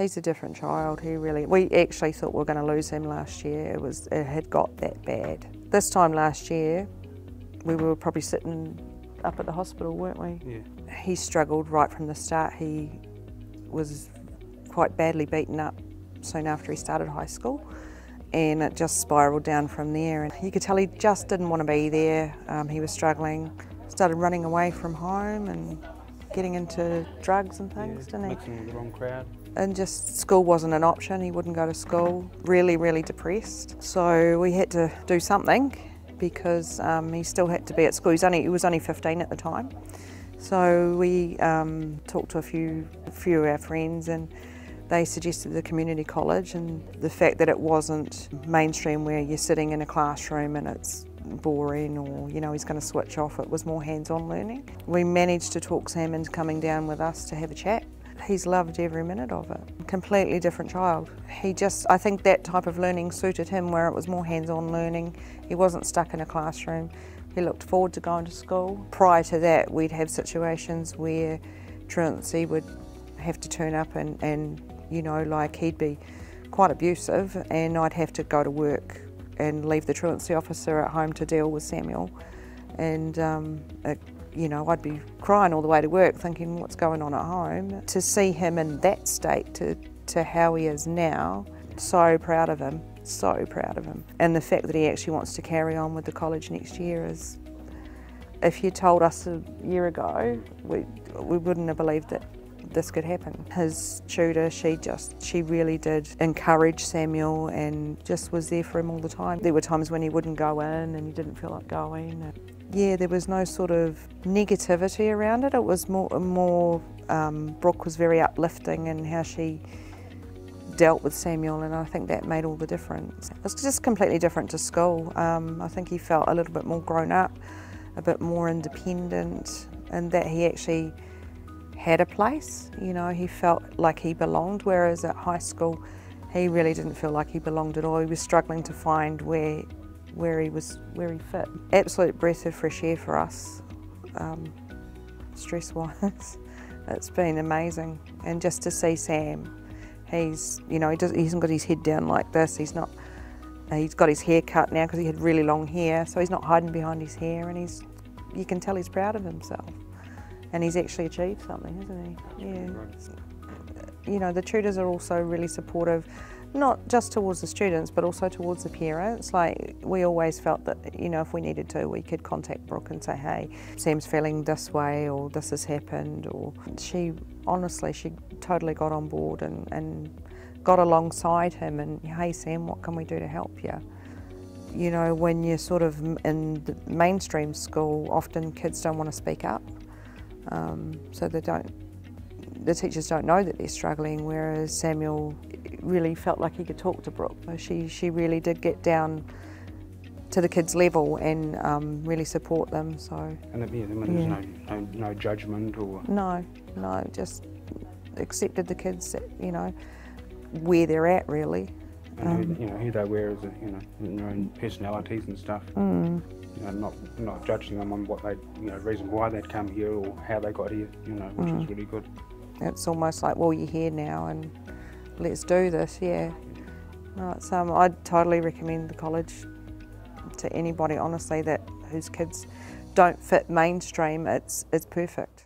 He's a different child. We actually thought we were going to lose him last year. It had got that bad. This time last year, we were probably sitting up at the hospital, weren't we? Yeah. He struggled right from the start. He was quite badly beaten up soon after he started high school, and it just spiralled down from there. And you could tell he just didn't want to be there. He was struggling, started running away from home and getting into drugs and things, didn't he? Mixing with the wrong crowd. And just school wasn't an option. He wouldn't go to school. Really, really depressed. So we had to do something because he still had to be at school. He was only 15 at the time. So we talked to a few of our friends, and they suggested the community college, and the fact that it wasn't mainstream where you're sitting in a classroom and it's boring or he's going to switch off. It was more hands-on learning. We managed to talk Sam into coming down with us to have a chat. He's loved every minute of it. Completely different child. I think that type of learning suited him, where it was more hands-on learning. He wasn't stuck in a classroom. He looked forward to going to school. Prior to that, we'd have situations where truancy would have to turn up and like he'd be quite abusive, and I'd have to go to work and leave the truancy officer at home to deal with Samuel. And I'd be crying all the way to work thinking, what's going on at home? To see him in that state to how he is now, so proud of him, so proud of him. And the fact that he actually wants to carry on with the college next year is, if you told us a year ago, we wouldn't have believed that this could happen. His tutor, she really did encourage Samuel and just was there for him all the time. There were times when he wouldn't go in and he didn't feel like going. Yeah, there was no sort of negativity around it. It was more Brooke was very uplifting in how she dealt with Samuel, and I think that made all the difference. It was just completely different to school. I think he felt a little bit more grown up, a bit more independent, and that he actually had a place. He felt like he belonged, whereas at high school he really didn't feel like he belonged at all. He was struggling to find where he fit. Absolute breath of fresh air for us, stress-wise. It's been amazing, and just to see Sam, he hasn't got his head down like this. He's got his hair cut now because he had really long hair, so he's not hiding behind his hair, and you can tell he's proud of himself. And he's actually achieved something, hasn't he? Yeah. The tutors are also really supportive, not just towards the students, but also towards the parents. Like, we always felt that, if we needed to, we could contact Brooke and say, hey, Sam's feeling this way, or this has happened. Or she totally got on board and got alongside him and, hey, Sam, what can we do to help you? When you're sort of in the mainstream school, often kids don't want to speak up. So the teachers don't know that they're struggling, whereas Samuel really felt like he could talk to Brooke. She really did get down to the kids' level and really support them. So. And there's no judgment or. No, just accepted the kids, where they're at really. And who they were as their own personalities and stuff. Not judging them on what reason why they'd come here or how they got here, which is really good. It's almost like, well, you're here now and let's do this, yeah. No, I'd totally recommend the college to anybody, honestly, whose kids don't fit mainstream. It's perfect.